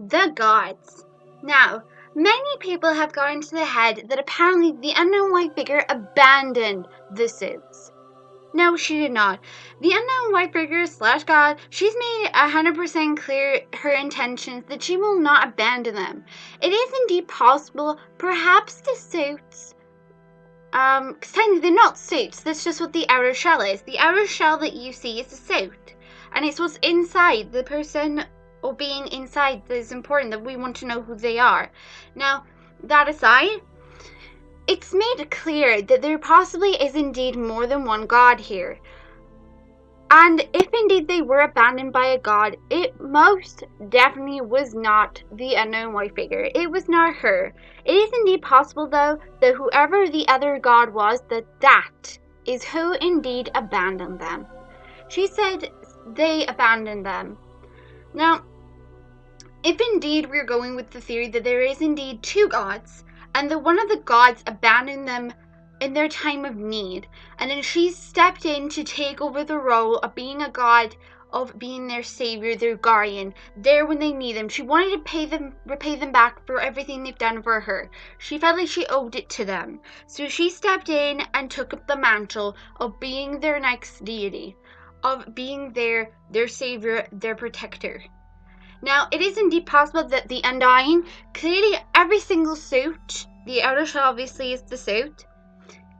The gods. Now, many people have got into their head that apparently the unknown white figure abandoned the suits. No, she did not. The unknown white figure / god, she's made 100% clear her intentions that she will not abandon them. It is indeed possible, perhaps the suits, because technically they're not suits, that's just what the outer shell is. The outer shell that you see is a suit, and it's what's inside the person or being inside that is important, that we want to know who they are. Now, that aside, it's made clear that there possibly is indeed more than one god here. And if indeed they were abandoned by a god, it most definitely was not the unknown white figure. It was not her. It is indeed possible, though, that whoever the other god was, that is who indeed abandoned them. She said they abandoned them. Now, if indeed we're going with the theory that there is indeed two gods, and that one of the gods abandoned them in their time of need, and then she stepped in to take over the role of being a god, of being their savior, their guardian, there when they need them. She wanted to repay them back for everything they've done for her. She felt like she owed it to them. So she stepped in and took up the mantle of being their next deity, of being their savior, their protector. Now, it is indeed possible that the Undying, clearly every single suit, the outer shell obviously is the suit,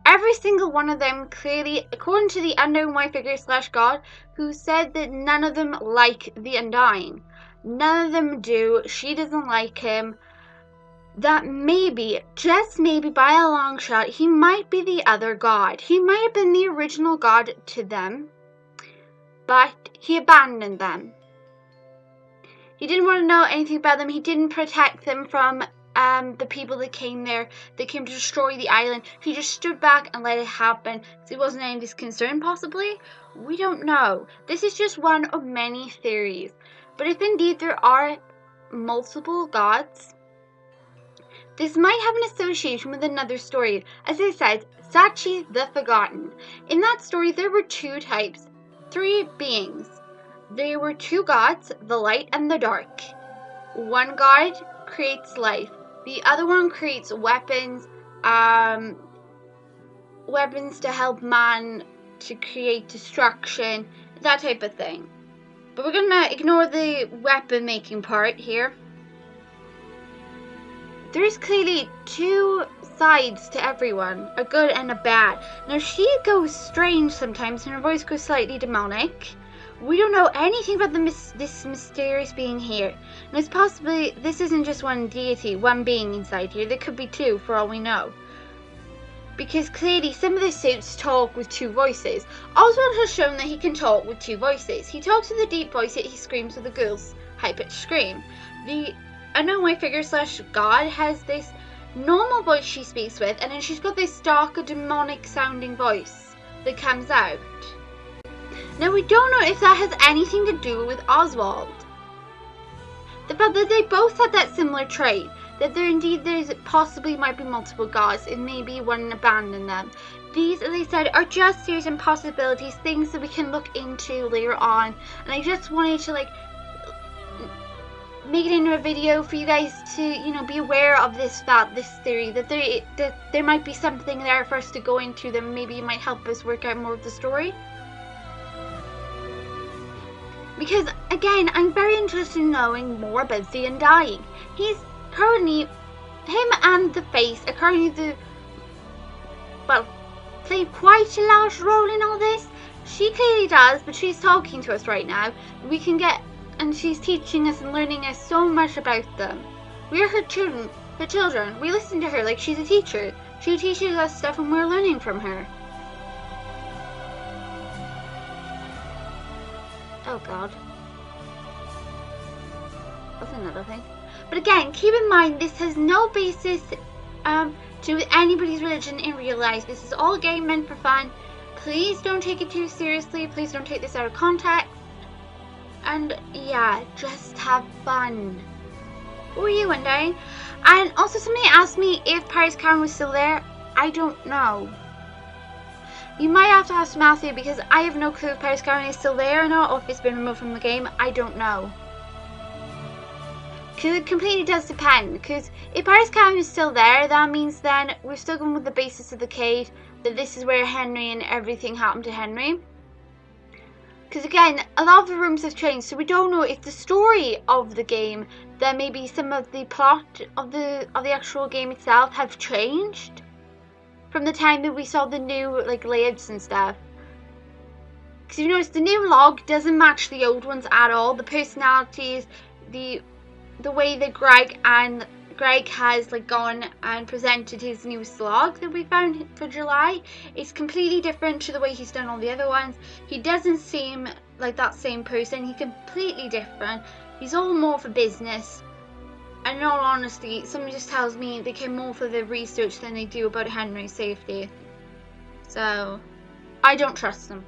every single one of them clearly, according to the unknown white figure / god, who said that none of them like the Undying. None of them do. She doesn't like him. That maybe, just maybe by a long shot, he might be the other god. He might have been the original god to them, but he abandoned them. He didn't want to know anything about them. He didn't protect them from the people that came there. They came to destroy the island. He just stood back and let it happen. He wasn't any of his concern, possibly. We don't know. This is just one of many theories. But if indeed there are multiple gods, this might have an association with another story. As I said, Sachi the Forgotten. In that story, there were two types, three beings. There were two gods, the light and the dark. One god creates life. The other one creates weapons, weapons to help man to create destruction, that type of thing. But we're gonna ignore the weapon making part here. There's clearly two sides to everyone, a good and a bad. Now she goes strange sometimes and her voice goes slightly demonic. We don't know anything about this mysterious being here. And it's possibly, this isn't just one deity, one being inside here. There could be two, for all we know. Because clearly some of the suits talk with two voices. Oswald has shown that he can talk with two voices. He talks with a deep voice, yet he screams with a girl's high-pitched scream. The unknown white figure / god has this normal voice she speaks with, and then she's got this darker, demonic-sounding voice that comes out. Now, we don't know if that has anything to do with Oswald. The fact that they both have that similar trait, that there's possibly might be multiple gods, and maybe one abandoned them. These, as I said, are just theories and possibilities, things that we can look into later on. And I just wanted to make it into a video for you guys to, be aware of this theory, that there might be something there for us to go into that maybe might help us work out more of the story. Because, again, I'm very interested in knowing more about the Undying. He's currently, him and the Face are currently play quite a large role in all this. She clearly does, but she's talking to us right now. And she's teaching us and learning us so much about them. We are her children. We listen to her like she's a teacher. She teaches us stuff and we're learning from her. Oh god. That's another thing. But again, keep in mind this has no basis to do with anybody's religion in real life. This is all a game meant for fun. Please don't take it too seriously. Please don't take this out of context. And yeah, just have fun. Who are you, Undying? And also somebody asked me if Paris Karen was still there. I don't know. You might have to ask Matthew because I have no clue if Paris Karen is still there or not, or if it's been removed from the game. I don't know. Because it completely does depend. Because if Paris Cam is still there, that means then we're still going with the basis of the case, that this is where Henry and everything happened to Henry. Because again, a lot of the rooms have changed, so we don't know if the story of the game, then maybe some of the plot of the actual game itself have changed from the time that we saw the new like layouts and stuff. Because you notice the new log doesn't match the old ones at all. The personalities, the way that Greg has like gone and presented his new slog that we found for July is completely different to the way he's done all the other ones. He doesn't seem like that same person. He's completely different. He's all more for business. And in all honesty, somebody just tells me they care more for the research than they do about Henry's safety. So I don't trust them.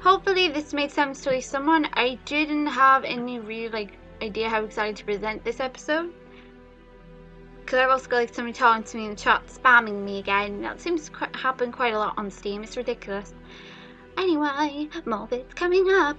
Hopefully this made sense to someone. I didn't have any real idea how excited to present this episode, because I've also got somebody talking to me in the chat, spamming me again. That seems to happen quite a lot on Steam. It's ridiculous. Anyway, more bits coming up.